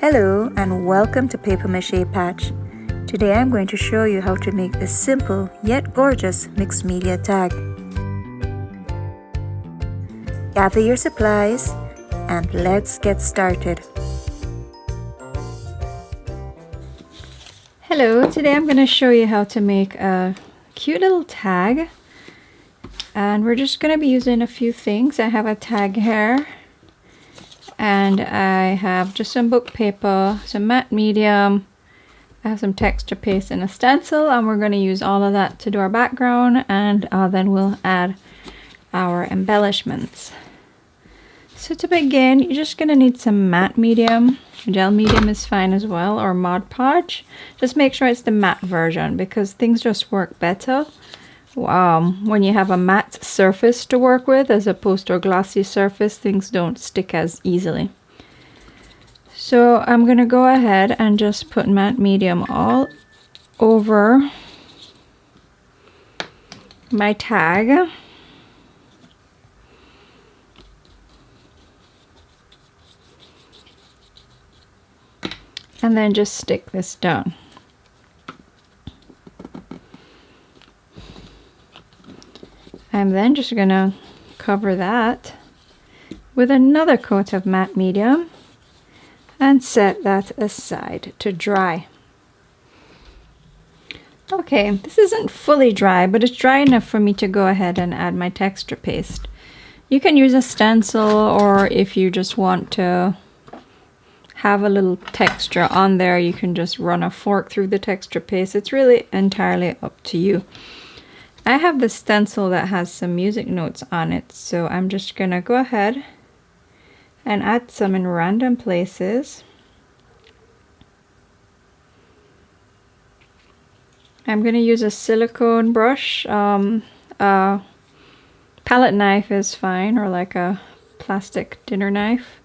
Hello and welcome to Paper Mache Patch. Today I'm going to show you how to make this simple yet gorgeous mixed media tag. Gather your supplies and let's get started. Hello, today I'm going to show you how to make a cute little tag. And we're just going to be using a few things. I have a tag here. And I have just some book paper, some matte medium, I have some texture paste and a stencil, and we're going to use all of that to do our background, and then we'll add our embellishments. So to begin, you're just going to need some matte medium. Gel medium is fine as well, or Mod Podge. Just make sure it's the matte version because things just work better when you have a matte surface to work with as opposed to a glossy surface. Things don't stick as easily. So I'm going to go ahead and just put matte medium all over my tag. And then just stick this down. I'm then just going to cover that with another coat of matte medium and set that aside to dry. Okay, this isn't fully dry, but it's dry enough for me to go ahead and add my texture paste. You can use a stencil, or if you just want to have a little texture on there, you can just run a fork through the texture paste. It's really entirely up to you. I have the stencil that has some music notes on it, so I'm just gonna go ahead and add some in random places. I'm gonna use a silicone brush. A palette knife is fine, or like a plastic dinner knife.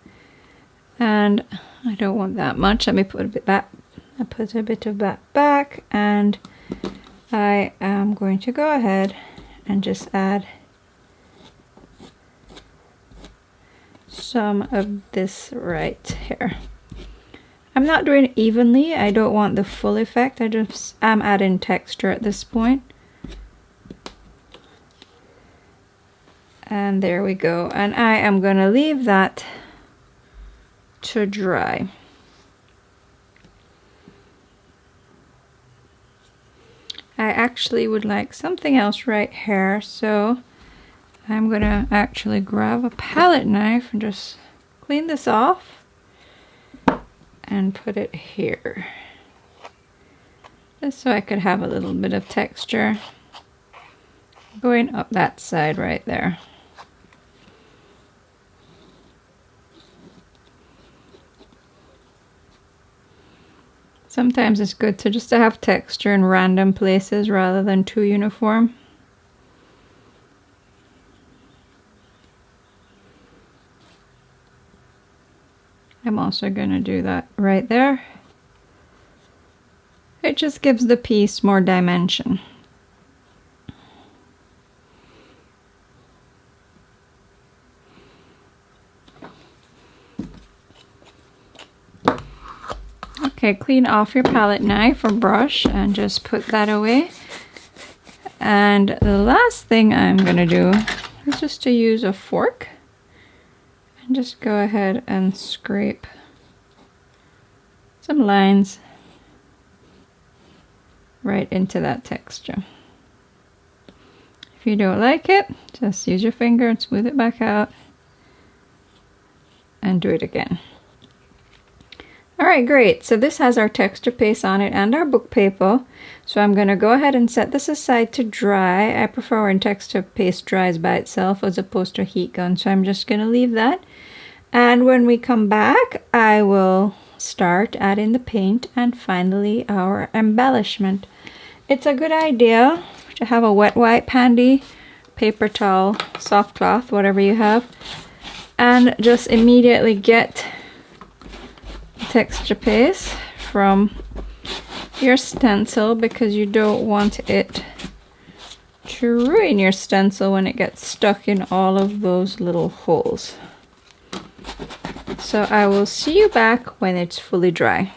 And I don't want that much. Let me put a bit back. I put a bit of that back, and I am going to go ahead and just add some of this right here. I'm not doing it evenly. I don't want the full effect. I'm adding texture at this point. And there we go. And I am going to leave that to dry. I actually would like something else right here, so I'm gonna actually grab a palette knife and just clean this off and put it here, just so I could have a little bit of texture going up that side right there. Sometimes it's good to just have texture in random places rather than too uniform. I'm also going to do that right there. It just gives the piece more dimension. Okay, clean off your palette knife or brush and just put that away. And the last thing I'm going to do is just to use a fork and just go ahead and scrape some lines right into that texture. If you don't like it, just use your finger and smooth it back out and do it again. Alright, great. So this has our texture paste on it and our book paper. So I'm going to go ahead and set this aside to dry. I prefer when texture paste dries by itself as opposed to a heat gun. So I'm just going to leave that. And when we come back, I will start adding the paint and finally our embellishment. It's a good idea to have a wet wipe handy, paper towel, soft cloth, whatever you have, and just immediately get texture paste from your stencil, because you don't want it to ruin your stencil when it gets stuck in all of those little holes. So I will see you back when it's fully dry.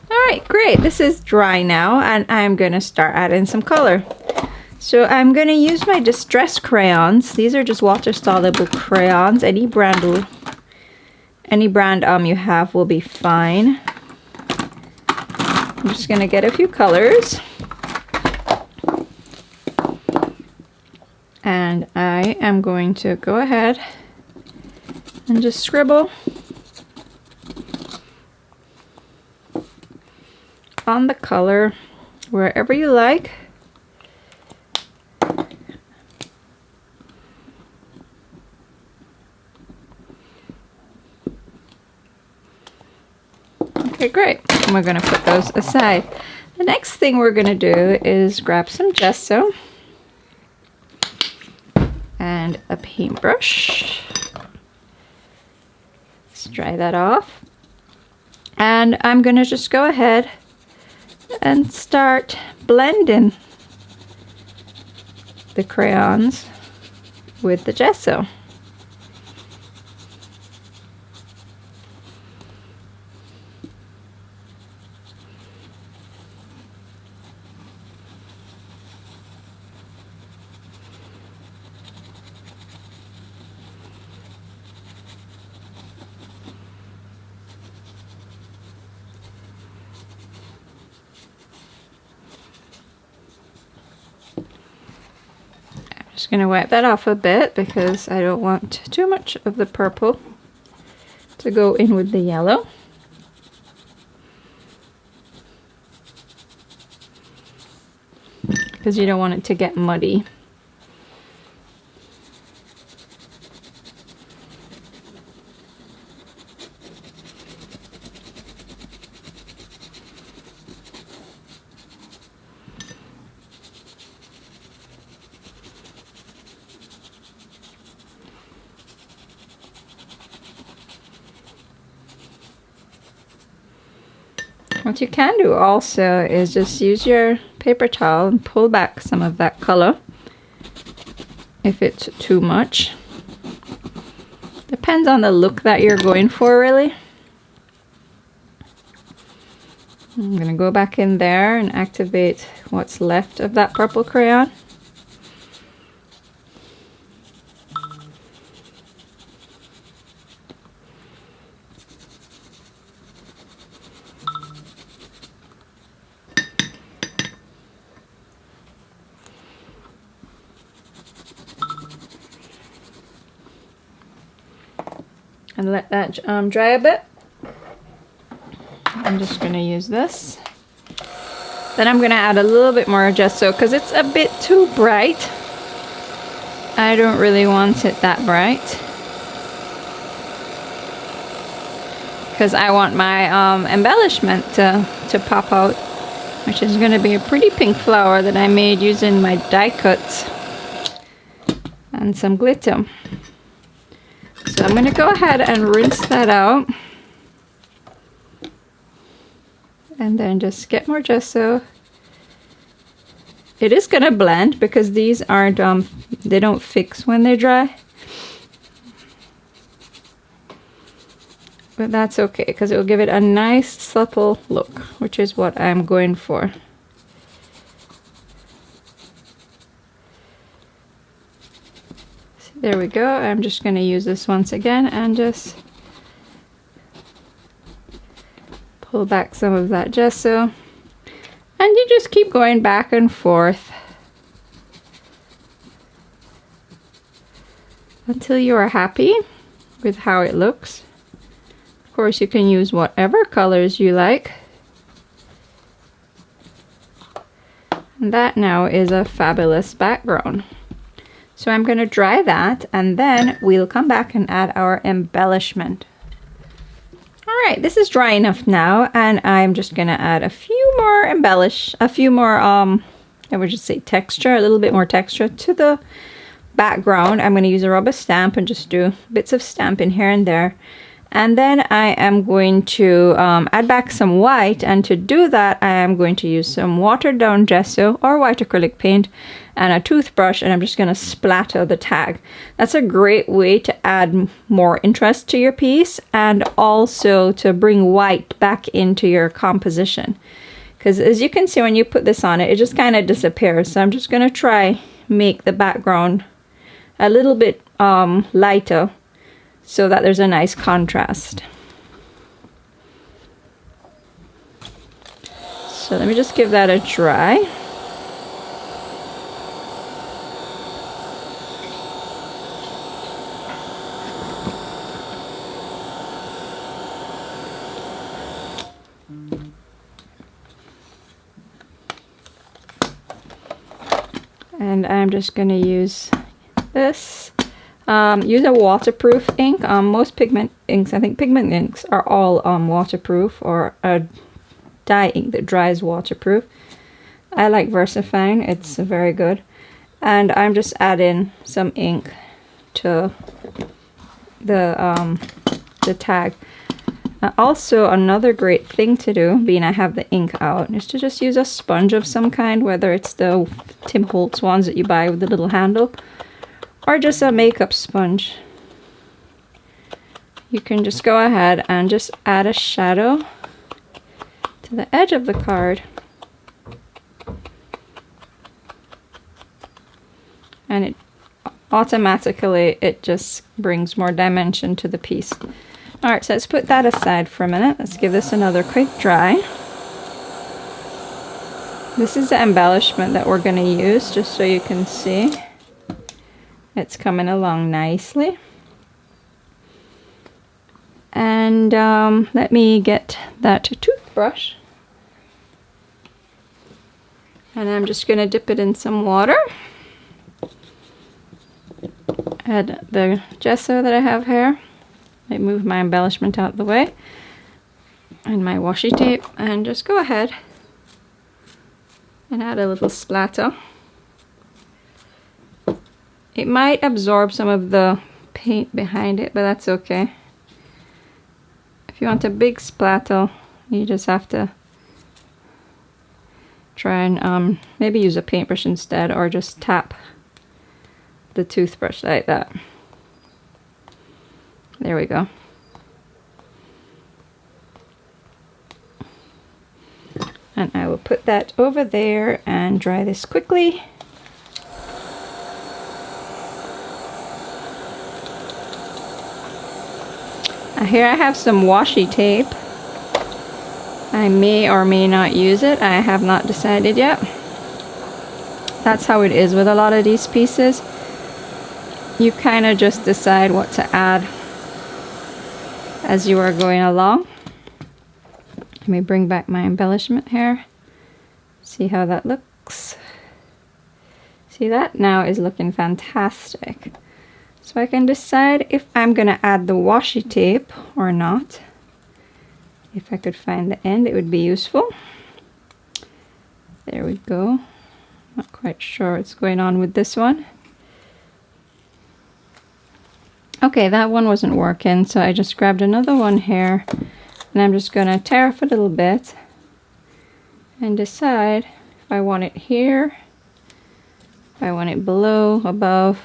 Alright, great. This is dry now, and I'm going to start adding some color. So I'm going to use my Distress crayons. These are just water-soluble crayons. Any brand you have will be fine. I'm just going to get a few colors. And I am going to go ahead and just scribble on the color wherever you like. Okay, great. And we're going to put those aside. The next thing we're going to do is grab some gesso and a paintbrush. Let's dry that off. And I'm going to just go ahead and start blending the crayons with the gesso. Just going to wipe that off a bit because I don't want too much of the purple to go in with the yellow. Because you don't want it to get muddy. What you can do also is just use your paper towel and pull back some of that color if it's too much. Depends on the look that you're going for, really. I'm going to go back in there and activate what's left of that purple crayon. And let that dry a bit. I'm just going to use this. Then I'm going to add a little bit more gesso because it's a bit too bright. I don't really want it that bright, because I want my embellishment to pop out, which is going to be a pretty pink flower that I made using my die cuts and some glitter. So I'm going to go ahead and rinse that out, and then just get more gesso. It is going to blend because these aren't, they don't fix when they dry. But that's okay because it will give it a nice subtle look, which is what I'm going for. There we go. I'm just going to use this once again and just pull back some of that gesso. And you just keep going back and forth until you are happy with how it looks. Of course, you can use whatever colors you like. And that now is a fabulous background. So I'm going to dry that, and then we'll come back and add our embellishment. Alright, this is dry enough now, and I'm just going to add a few more I would just say texture, a little bit more texture to the background. I'm going to use a rubber stamp and just do bits of stamping here and there. And then I am going to add back some white, and to do that I am going to use some watered down gesso or white acrylic paint, and a toothbrush, and I'm just going to splatter the tag. That's a great way to add more interest to your piece and also to bring white back into your composition. Because as you can see, when you put this on it, it just kind of disappears. So I'm just going to try make the background a little bit lighter so that there's a nice contrast. So let me just give that a try. And I'm just going to use this. Use a waterproof ink. Most pigment inks, I think pigment inks are all waterproof, or a dye ink that dries waterproof. I like VersaFine, it's very good. And I'm just adding some ink to the tag. Also, another great thing to do, being I have the ink out, is to just use a sponge of some kind, whether it's the Tim Holtz ones that you buy with the little handle, or just a makeup sponge. You can just go ahead and just add a shadow to the edge of the card. And it automatically, it just brings more dimension to the piece. Alright, so let's put that aside for a minute. Let's give this another quick dry. This is the embellishment that we're going to use, just so you can see. It's coming along nicely. And let me get that toothbrush. And I'm just going to dip it in some water. Add the gesso that I have here. I move my embellishment out of the way. And my washi tape. And just go ahead and add a little splatter. It might absorb some of the paint behind it, but that's okay. If you want a big splatter, you just have to try and maybe use a paintbrush instead, or just tap the toothbrush like that. There we go. And I will put that over there and dry this quickly. Here I have some washi tape. I may or may not use it. I have not decided yet. That's how it is with a lot of these pieces. You kind of just decide what to add as you are going along. Let me bring back my embellishment here. See how that looks. See, that now is looking fantastic. So I can decide if I'm going to add the washi tape or not. If I could find the end, it would be useful. There we go. Not quite sure what's going on with this one. Okay, that one wasn't working, so I just grabbed another one here. And I'm just going to tear off a little bit and decide if I want it here, if I want it below, above.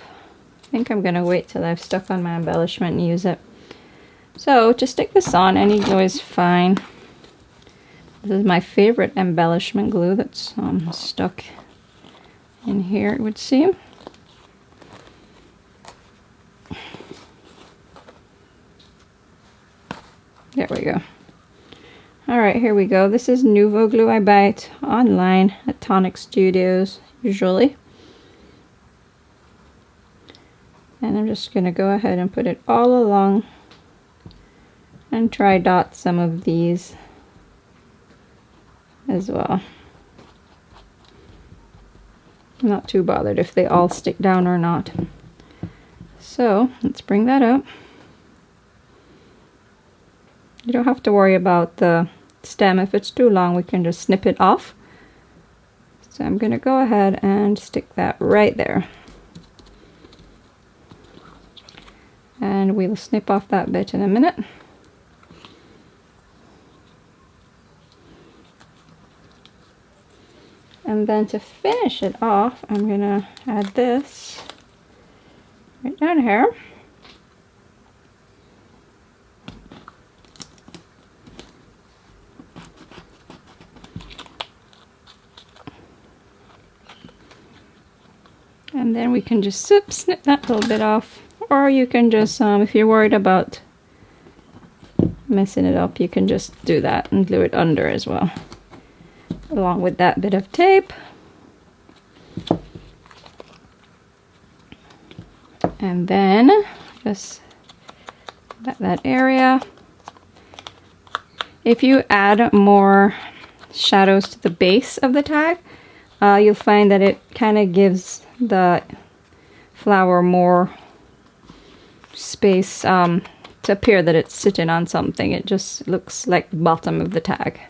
I think I'm going to wait till I've stuck on my embellishment and use it. So to stick this on, any glue is fine. This is my favorite embellishment glue that's stuck in here, it would seem. There we go. Alright, here we go. This is Nouveau Glue. I buy it online at Tonic Studios, usually. And I'm just going to go ahead and put it all along and try dot some of these as well. I'm not too bothered if they all stick down or not. So let's bring that up. You don't have to worry about the stem. If it's too long, we can just snip it off. So I'm going to go ahead and stick that right there. And we'll snip off that bit in a minute. And then to finish it off, I'm gonna add this right down here. And then we can just snip that little bit off. Or you can just, if you're worried about messing it up, you can just do that and glue it under as well, along with that bit of tape. And then just that area. If you add more shadows to the base of the tag, you'll find that it kind of gives the flower more space to appear that it's sitting on something. It just looks like the bottom of the tag.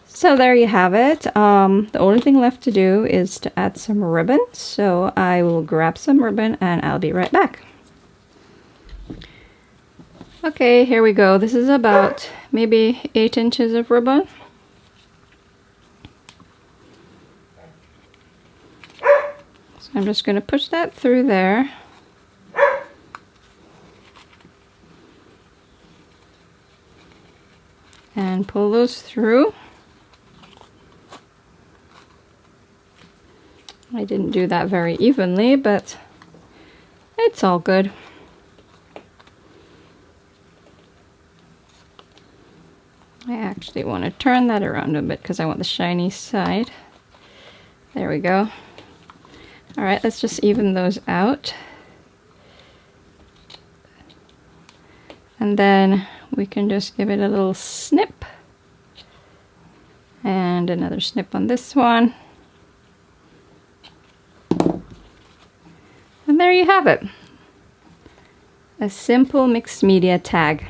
So there you have it. The only thing left to do is to add some ribbon. So I will grab some ribbon and I'll be right back. Okay, here we go. This is about maybe 8 inches of ribbon. So I'm just going to push that through there. And pull those through. I didn't do that very evenly, but it's all good. I actually want to turn that around a bit because I want the shiny side. There we go. All right, let's just even those out. And then we can just give it a little snip. And another snip on this one. And there you have it. A simple mixed media tag.